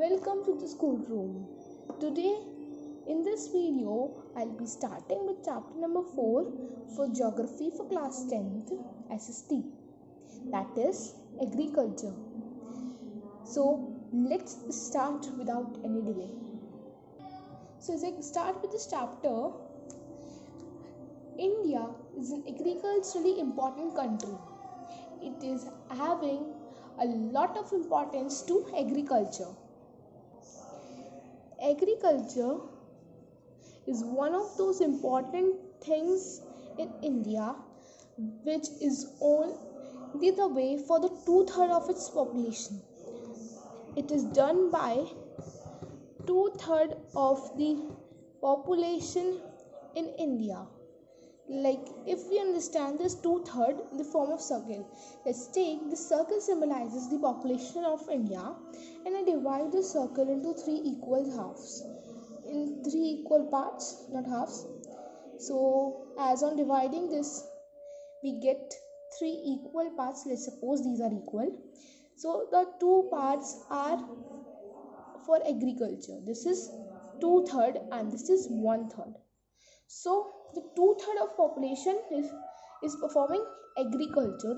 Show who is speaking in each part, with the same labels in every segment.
Speaker 1: Welcome to the schoolroom. Today in this video I'll be starting with chapter number 4 for geography for class 10th SST, that is agriculture. So let's start without any delay. So as I start with this chapter, India is an agriculturally important country. It is having a lot of importance to agriculture. Agriculture is one of those important things in India which is only the way for the 2/3 of its population. It is done by 2/3 of the population in India. Like if we understand this 2/3 in the form of circle, let's take the circle symbolizes the population of India, and I divide the circle into 3 equal halves, in 3 equal parts, not halves. So as on dividing this, we get 3 equal parts. Let's suppose these are equal. So the 2 parts are for agriculture. This is 2/3 and this is 1/3. So the 2/3 of population is performing agriculture,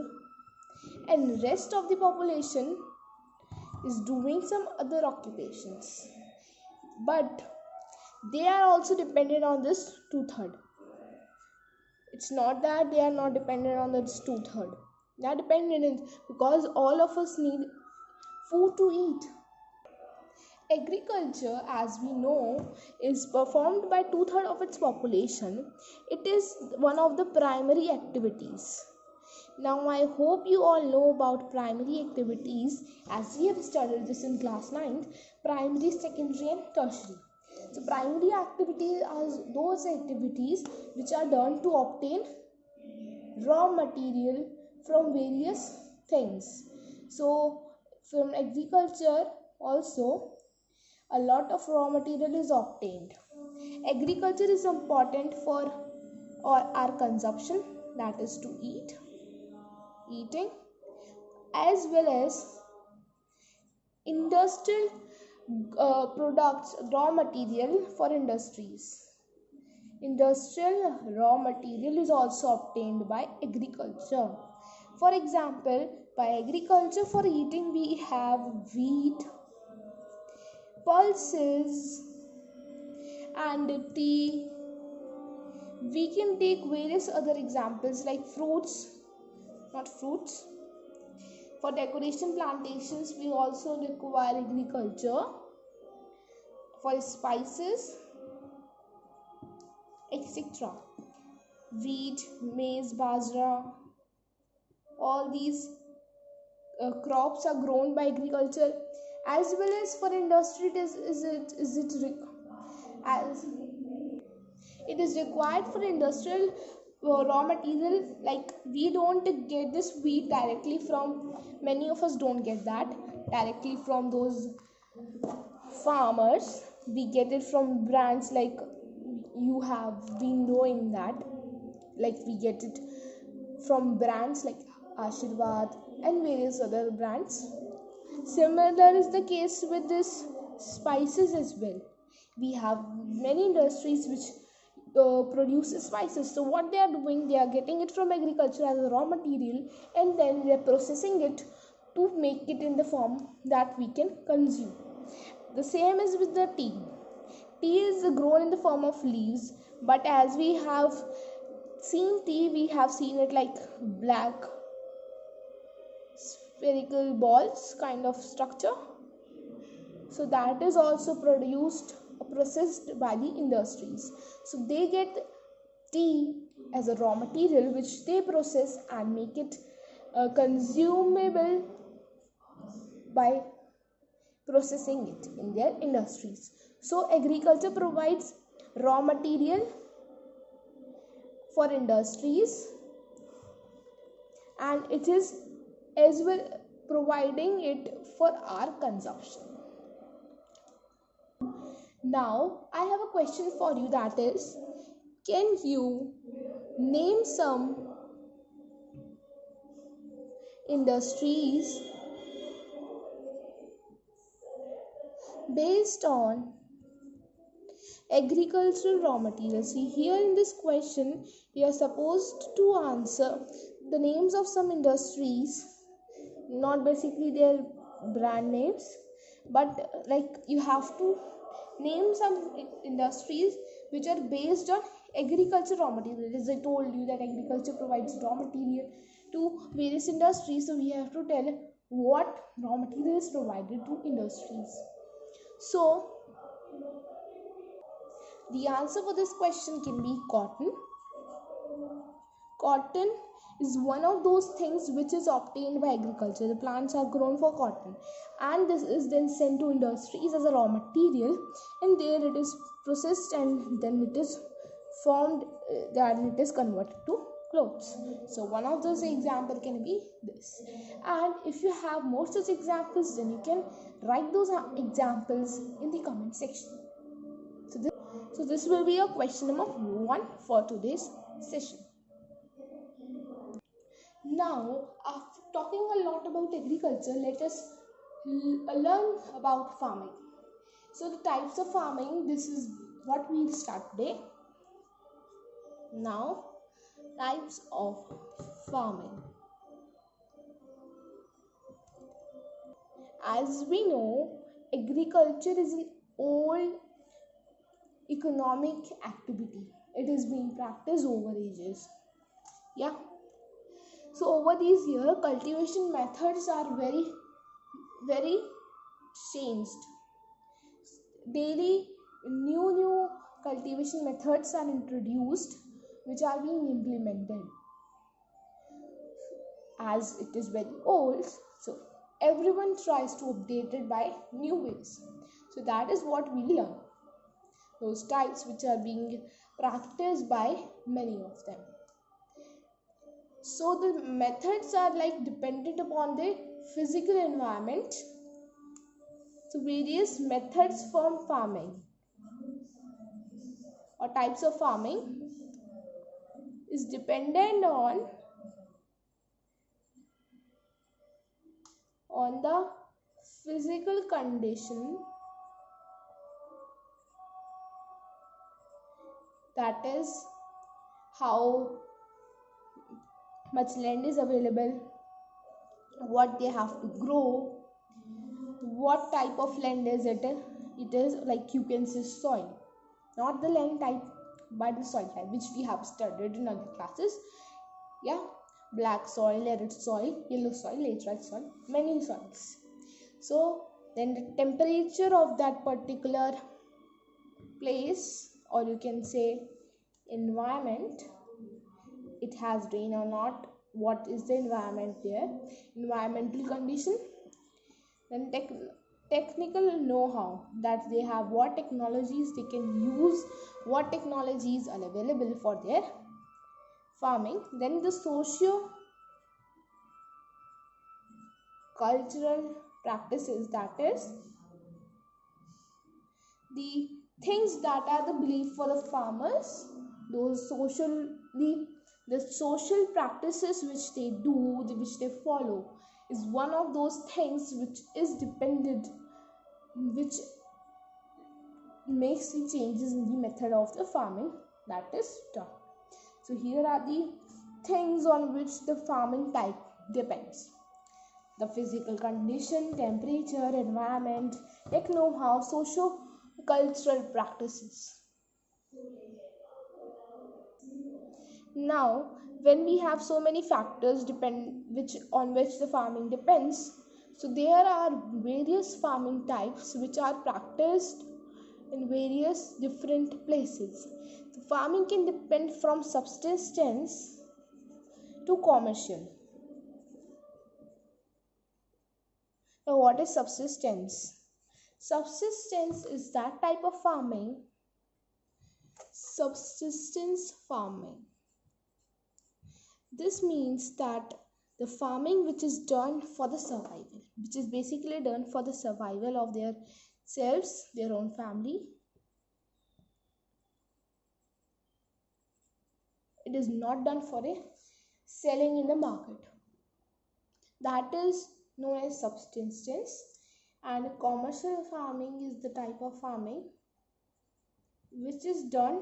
Speaker 1: and rest of the population is doing some other occupations, but they are also dependent on this 2/3. It's not that they are not dependent on this 2/3. They are dependent because all of us need food to eat. Agriculture, as we know, is performed by 2/3 of its population. It is one of the primary activities. Now I hope you all know about primary activities, as we have studied this in class 9th, primary, secondary and tertiary. So primary activities are those activities which are done to obtain raw material from various things. So from agriculture also a lot of raw material is obtained. Agriculture is important for our consumption, that is to eating, as well as industrial products, raw material for industries. Industrial raw material is also obtained by agriculture. For example, by agriculture for eating we have wheat, pulses and tea. We can take various other examples like fruits. For decoration plantations we also require agriculture. For spices, etc. Wheat, maize, bajra, all these crops are grown by agriculture. As well as for industry, it is required for industrial raw material. Like we don't get this wheat directly from, many of us don't get that directly from those farmers. We get it from brands, like you have been knowing that, like we get it from brands like Ashirwad and various other brands. Similar is the case with this spices as well. We have many industries which produce spices. So what they are doing, they are getting it from agriculture as a raw material, and then they are processing it to make it in the form that we can consume. The same is with the tea. Tea is grown in the form of leaves, but as we have seen tea, we have seen it like black spherical balls kind of structure. So that is also processed by the industries. So they get tea as a raw material which they process and make it consumable by processing it in their industries. So agriculture provides raw material for industries, and it is as well providing it for our consumption. Now I have a question for you, that is, can you name some industries based on agricultural raw materials. See, here in this question, you are supposed to answer the names of some industries, not basically their brand names, but like you have to name some industries which are based on agriculture raw material. As I told you that agriculture provides raw material to various industries, so we have to tell what raw material is provided to industries. So the answer for this question can be cotton. Cotton is one of those things which is obtained by agriculture. The plants are grown for cotton, and this is then sent to industries as a raw material, and there it is processed and then it is formed and it is converted to clothes. So one of those example can be this, and if you have more such examples, then you can write those examples in the comment section. So this will be a question number 1 for today's session. Now, after talking a lot about agriculture, let us learn about farming. So the types of farming, this is what we'll start today. Now, types of farming. As we know, agriculture is an old economic activity. It is being practiced over ages. Yeah. So over these years, cultivation methods are very changed. Daily new cultivation methods are introduced which are being implemented. As it is very old, so everyone tries to update it by new ways. So that is what we learn. Those types which are being practiced by many of them. So the methods are like dependent upon the physical environment. So various methods for farming or types of farming is dependent on the physical condition, that is how much land is available, what they have to grow, what type of land is it. It is like you can say soil, not the land type but the soil type, which we have studied in other classes. Yeah, black soil, arid soil, yellow soil, laterite soil, many soils. So then the temperature of that particular place, or you can say environment, it has rain or not, what is the environment there, environmental condition. Then technical know-how, that they have, what technologies they can use, what technologies are available for their farming. Then the socio cultural practices, that is the things that are the belief for the farmers, those the social practices which they do, which they follow, is one of those things which is dependent, which makes the changes in the method of the farming that is done. So here are the things on which the farming type depends: the physical condition, temperature, environment, tech know-how, socio-cultural practices. Now, when we have so many factors on which the farming depends, so there are various farming types which are practiced in various different places. So farming can depend from subsistence to commercial. Now, what is subsistence? Subsistence is that type of farming, subsistence farming. This means that the farming which is done for the survival, which is basically done for the survival of their selves, their own family. It is not done for a selling in the market. That is known as subsistence. And commercial farming is the type of farming which is done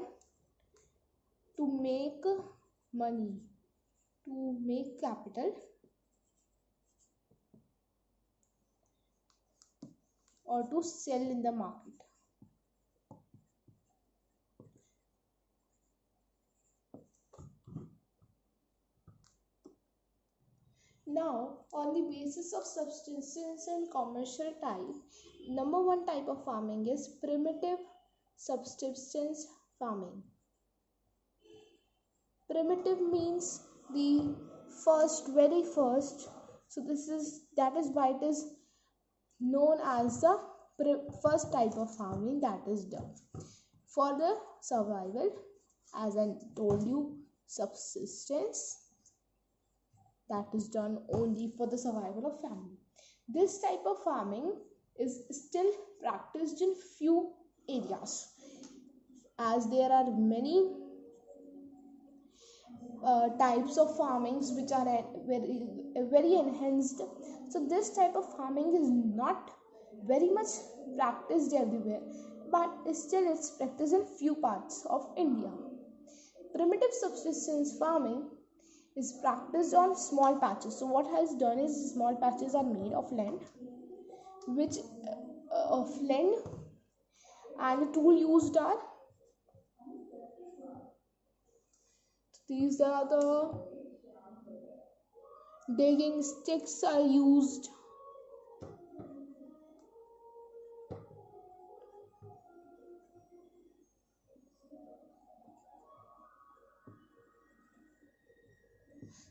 Speaker 1: to make money, to make capital, or to sell in the market. Now, on the basis of subsistence and commercial type, number one type of farming is primitive subsistence farming. Primitive means the very first. So that is why it is known as the first type of farming that is done for the survival, as I told you, subsistence, that is done only for the survival of family. This type of farming is still practiced in few areas, as there are many types of farmings which are very enhanced. So this type of farming is not very much practiced everywhere, but still it's practiced in few parts of India. Primitive subsistence farming is practiced on small patches. So what has done is small patches are made of land, and the tool used are, these are the digging sticks are used,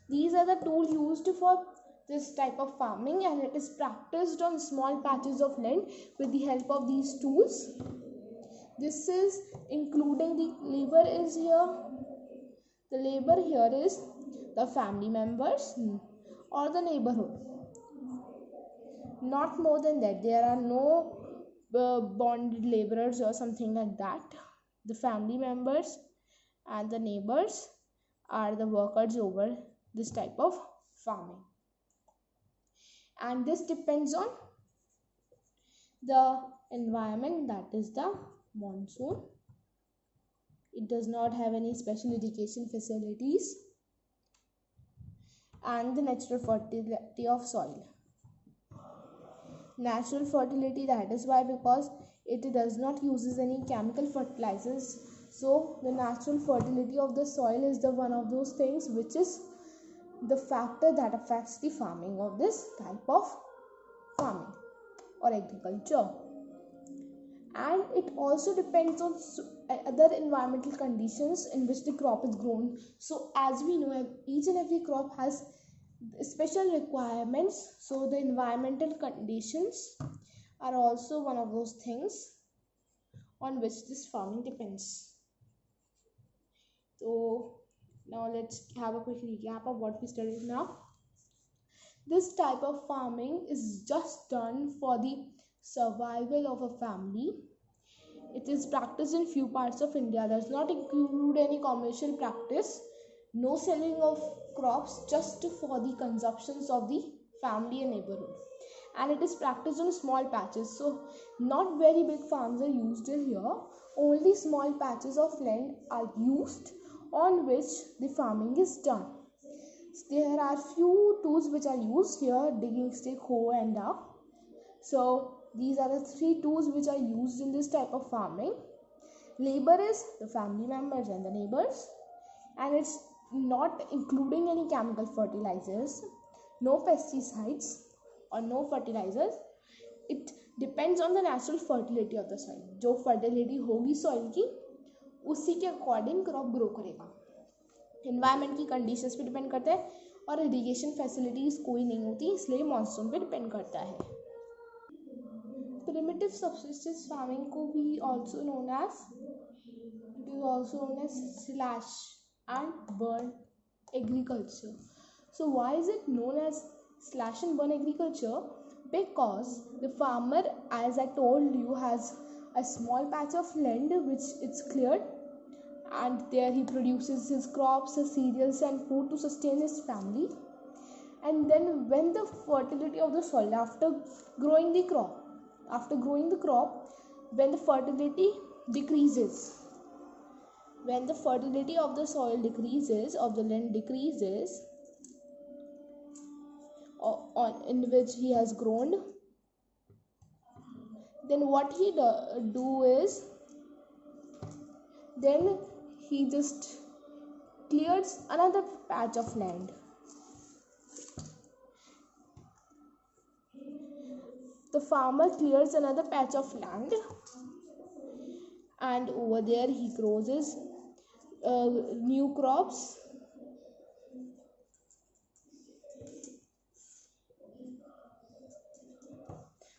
Speaker 1: these are the tools used for this type of farming, and it is practiced on small patches of land with the help of these tools. This is including the labor is here. The labor here is the family members or the neighborhood. Not more than that. There are no bonded laborers or something like that. The family members and the neighbors are the workers over this type of farming. And this depends on the environment, that is the monsoon. It does not have any special irrigation facilities, and the natural fertility of soil. Natural fertility, that is why, because it does not uses any chemical fertilizers. So the natural fertility of the soil is the one of those things which is the factor that affects the farming of this type of farming or agriculture. And it also depends on other environmental conditions in which the crop is grown. So as we know, each and every crop has special requirements, so the environmental conditions are also one of those things on which this farming depends. So now let's have a quick recap of what we studied now. This type of farming is just done for the survival of a family. It is practiced in few parts of India, does not include any commercial practice, no selling of crops, just for the consumptions of the family and neighborhood. And it is practiced on small patches, so not very big farms are used in here, only small patches of land are used on which the farming is done. There are few tools which are used here: digging stick, hoe, and dao. So these are the three tools which are used in this type of farming. Labor is the family members and the neighbors, and it's not including any chemical fertilizers, no pesticides or no fertilizers. It depends on the natural fertility of the soil. जो fertility होगी soil की, उसी के according crop grow करेगा. Environment की conditions पे depend करता है, और irrigation facilities कोई नहीं होती, इसलिए monsoon पे depend करता है. Primitive subsistence farming को भी also known as slash and burn agriculture. So why is it known as slash and burn agriculture? Because the farmer, as I told you, has a small patch of land which it's cleared, and there he produces his crops, his cereals and food to sustain his family. And then when the fertility of the soil after growing the crop, after growing the crop, when the fertility decreases, when the fertility of the soil decreases, of the land decreases, in which he has grown, then what he do is, then he just clears another patch of land. The farmer clears another patch of land, and over there he grows his new crops.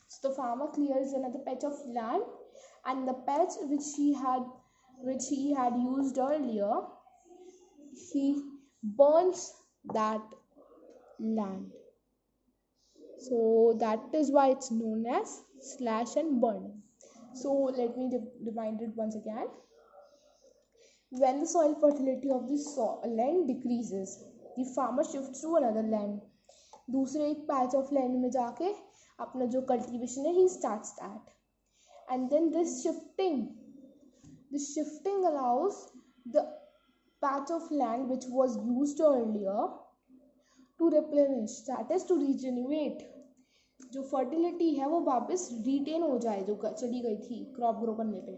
Speaker 1: So the farmer clears another patch of land, and the patch which he had used earlier, he burns that land. So that is why it's known as slash and burn. So let me remind it once again. When the soil fertility of the land decreases, the farmer shifts to another land. दूसरे एक patch of land में जाके अपना जो cultivation है, he starts that. And then this shifting allows the patch of land which was used earlier to replenish, that is to regenerate. जो fertility है वो वापस रिटेन हो जाए, जो चली गई थी क्रॉप ग्रो करने पे,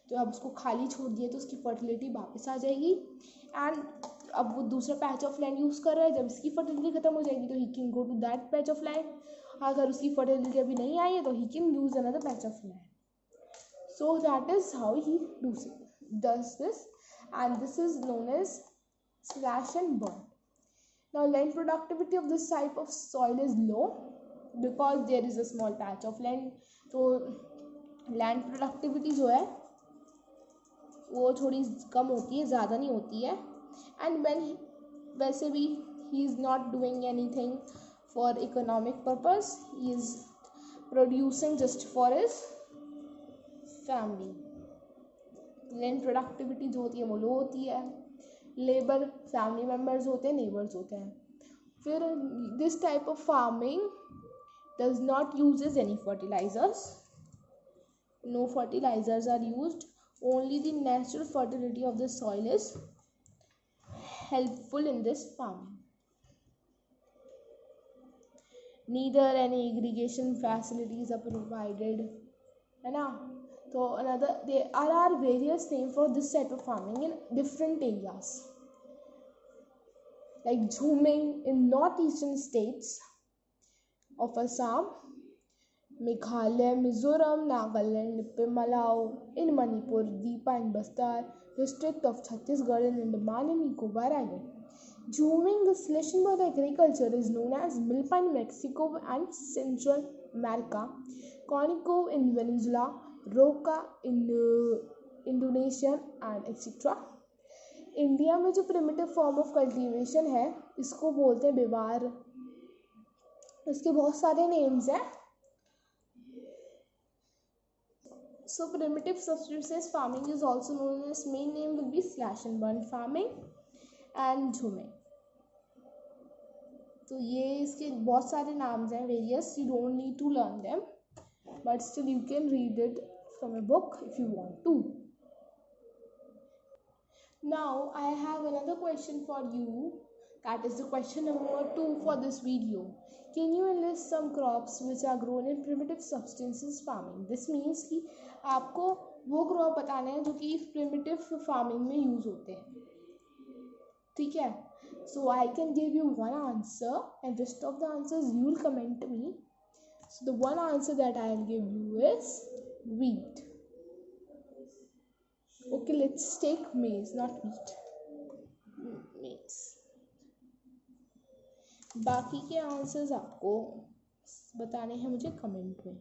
Speaker 1: तो अब उसको खाली छोड़ दिया तो उसकी फर्टिलिटी वापस आ जाएगी. एंड अब वो दूसरा पैच ऑफ लैंड यूज़ कर रहा है, जब इसकी फर्टिलिटी खत्म हो जाएगी तो he can go to that patch of land. अगर उसकी फर्टिलिटी अभी नहीं आई है तो he can use another patch of land. So that is how he does this, and this is known as slash and burn. Now land productivity of this type of soil is low because there is a small patch of land. तो land productivity जो है वो थोड़ी कम होती है, ज़्यादा नहीं होती है. And when वैसे भी he is not doing anything for economic purpose, he is producing just for his family. land productivity जो होती है वो लो होती है. लेबर फैमिली मेम्बर्स होते हैं, नेबर्स होते हैं. फिर this type of farming does not uses any fertilizers. No fertilizers are used. Only the natural fertility of the soil is helpful in this farming. Neither any irrigation facilities are provided. है ना? So there are various names for this type of farming in different areas. Like Jhuming in northeastern states of Assam, Meghalaya, Mizoram, Nagaland, Pimalaw, in Manipur, Deepa and Bastar, district of Chhattisgarh and Andaman and Nicobar Island. Jhuming nation by the agriculture is known as milpa in Mexico and Central America, Conico in Venezuela, Roca in Indonesia and etc. India में जो primitive form of cultivation है इसको बोलते हैं बिवार. इसके बहुत सारे names हैं. So primitive subsistence farming is also known as, main name will be slash and burn farming and झूमिंग. तो ये इसके बहुत सारे नाम्स हैं, various. You don't need to learn them, but still you can read it from a book if you want to. Now I have another question for you, that is the question number 2 for this video. Can you enlist some crops which are grown in primitive subsistence farming? This means कि आपको वो crop बताने हैं जो कि primitive farming में use होते हैं. ठीक है? So I can give you one answer and rest of the answers you will comment me. So the one answer that I will give you is wheat. Okay, let's take maize, not wheat. Maize. बाकी के answers आपको बताने हैं मुझे comment में.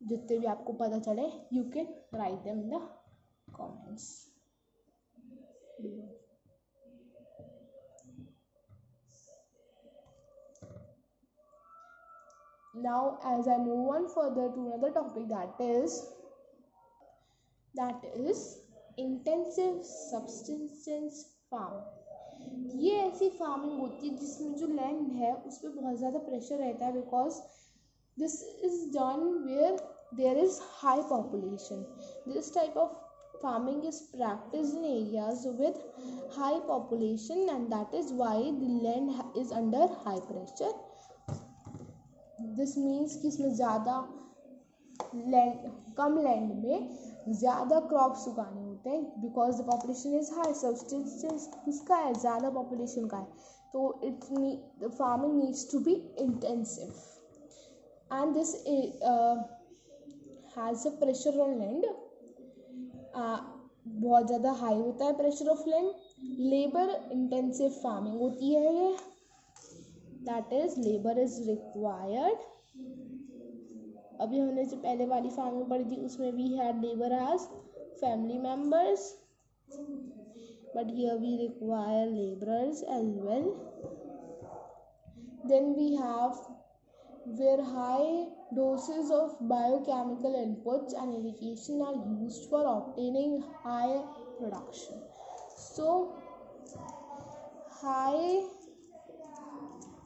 Speaker 1: जितने भी आपको पता चले, you can write them in the comments below. Now as I move on further to another topic, that is intensive subsistence farm. ये ऐसी फार्मिंग होती है जिसमें जो लैंड है उस पर बहुत ज़्यादा प्रेशर रहता है, because This is done where there is high population. This type of farming is practiced in areas with high population, and that is why the land is under high pressure. This means कि इसमें ज़्यादा land, कम land में ज़्यादा crops उगाने होते हैं because the population is high. Substance किसका है, ज़्यादा पॉपुलेशन का है, तो the farming needs to be intensive. And this has a pressure on land. बहुत ज़्यादा हाई होता है pressure of land. Labour intensive farming होती है ये. That is labour is required. अभी हमने जो पहले वाली फार्मिंग पढ़ी थी उसमें we had labour as family members, but here we require labourers as well. Then we have where high doses of biochemical inputs and irrigation are used for obtaining high production. So high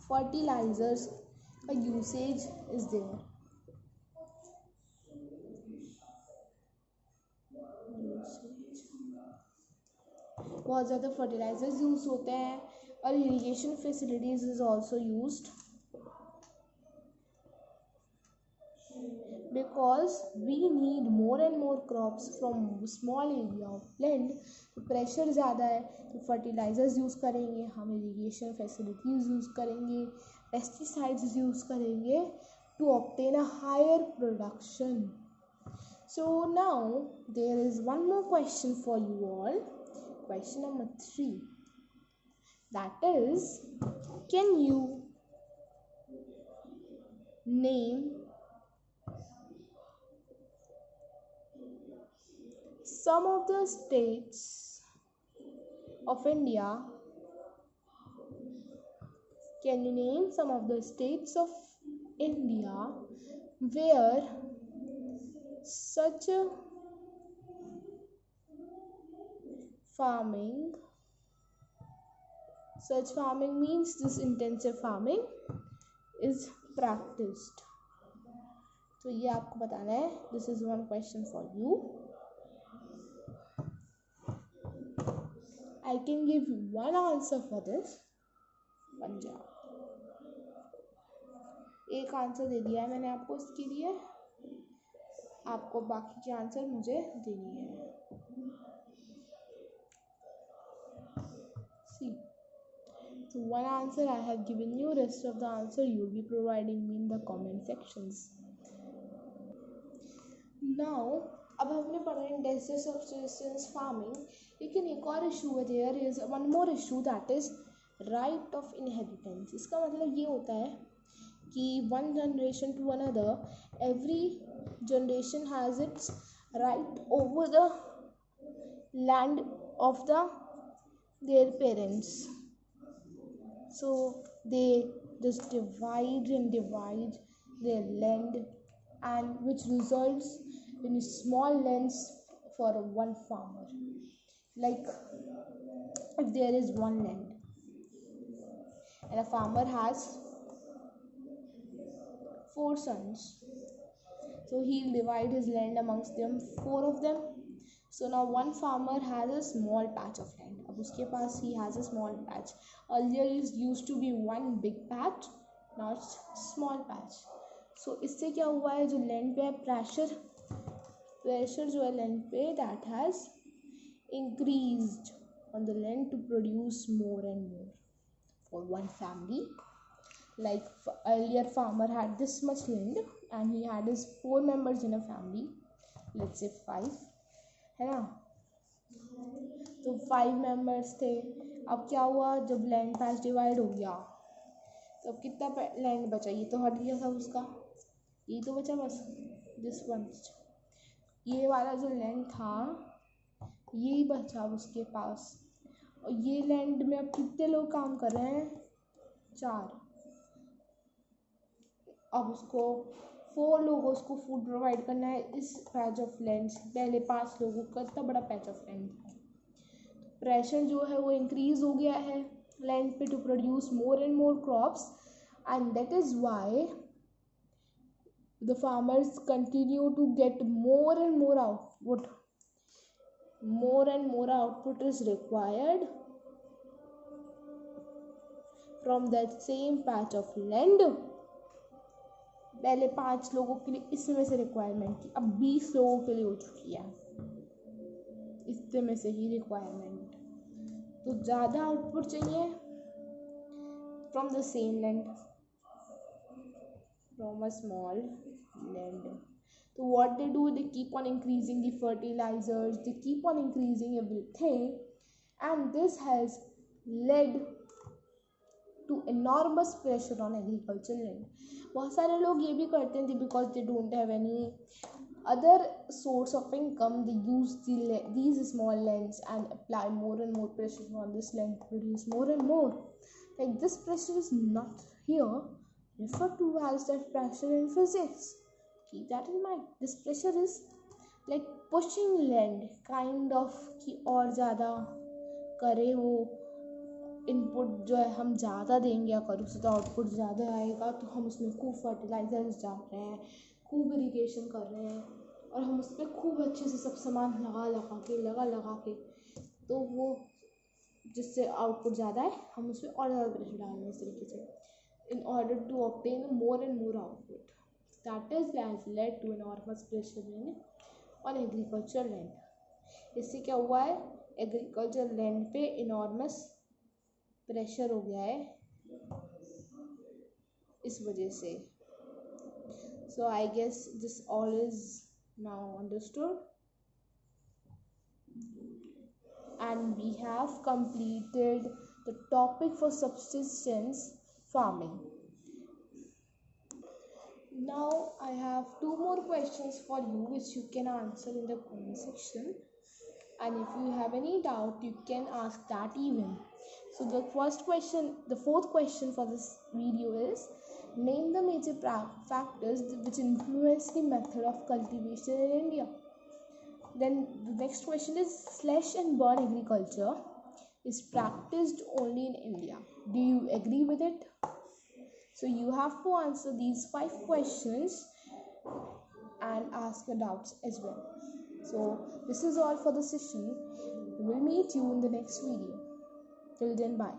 Speaker 1: fertilizers usage is there. बहुत ज़्यादा fertilisers use होते हैं और irrigation facilities is also used. Because we need more and more crops from small area of land. तो pressure ज़्यादा है तो fertilisers use करेंगे हम, इरिगेशन फैसिलिटीज़ यूज़ करेंगे, पेस्टिसाइड्स यूज़ करेंगे to obtain a higher production. So now there is one more question for you all. Question number 3, that is, can you name some of the states of India? Can you name some of the states of India where such a farming means this intensive farming is practiced? तो ये आपको बताना है. This is one question for you. I can give you one answer for this. Punjab. एक answer दे दिया है मैंने आपको इसके लिए, आपको बाकी के आंसर मुझे देनी है. See, so one answer I have given you, rest of the answer you will be providing me in the comment sections. Now अब हमने पढ़ा इंटेंसिव सब्सिस्टेंस फार्मिंग, लेकिन एक और इशू है. There is one more issue, that is right of inheritance. इसका मतलब ये होता है कि one generation to another, every generation has its right over the land of the their parents. So they just divide their land, and which results in small lands for one farmer. Like if there is one land and a farmer has 4 sons, so he'll divide his land amongst them, 4 of them. So now one farmer has a small patch of land. अब उसके पास he has a small patch. Earlier it used to be one big patch, now it's small patch. So इससे क्या हुआ है, जो land पे है pressure जो है लैंड पे, that has increased on the land to produce more and more for one family. Like earlier farmer had this much land and he had his 4 members in a family, let's say 5, है ना. तो 5 members थे. अब क्या हुआ, जब land patch divide हो गया तो अब कितना लैंड बचा, ये तो हट गया सब उसका, ये तो बचा बस दिस वन. ये वाला जो लैंड था यही बचा उसके पास. और ये लैंड में अब कितने लोग काम कर रहे हैं, 4. अब उसको 4 लोगों उसको फूड प्रोवाइड करना है इस पैच ऑफ लैंड से. पहले 5 लोगों का इतना बड़ा पैच ऑफ लैंड था. प्रेशर जो है वो इंक्रीज हो गया है लैंड पे to produce more and more crops, and that is why The farmers continue to get more and more output. More and more output is required from that same patch of land. पहले 5 लोगों के लिए इसमें से requirement थी, अब 20 लोगों के लिए हो चुकी है इसमें से ही रिक्वायरमेंट। तो ज़्यादा आउटपुट चाहिए from the same land, from a small land. So what they do, they keep on increasing the fertilizers, they keep on increasing everything, and this has led to enormous pressure on agricultural land. बहुत सारे लोग ये भी करते हैं because they don't have any other source of income, they use these small lands and apply more and more pressure on this land to produce more and more. Like, this pressure is not here referred to as that pressure in physics. Keep that in mind. This pressure is like pushing land kind of कि और ज़्यादा करे वो input जो है हम ज़्यादा देंगे अगर उससे तो आउटपुट ज़्यादा आएगा, तो हम उसमें खूब फर्टिलाइजर्स डाल रहे हैं, खूब इरिगेशन कर रहे हैं और हम उस पर खूब अच्छे से सब सामान लगा के तो वो जिससे आउटपुट ज़्यादा है हम उस पर और ज़्यादा प्रेशर डाल रहे हैं इस तरीके से in order to obtain more and more output. That has led to enormous pressure on agricultural land. इससे क्या हुआ है, एग्रीकल्चर लैंड पे इनॉर्मस प्रेशर हो गया है इस वजह से. So I guess this all is now understood, and we have completed the topic for subsistence farming. Now I have 2 more questions for you which you can answer in the comment section, and if you have any doubt you can ask that even. So the fourth question for this video is, name the major factors which influence the method of cultivation in India. Then the next question is, slash and burn agriculture is practiced only in India. Do you agree with it? So you have to answer these 5 questions and ask your doubts as well. So this is all for the session. We'll meet you in the next video. Till then, bye.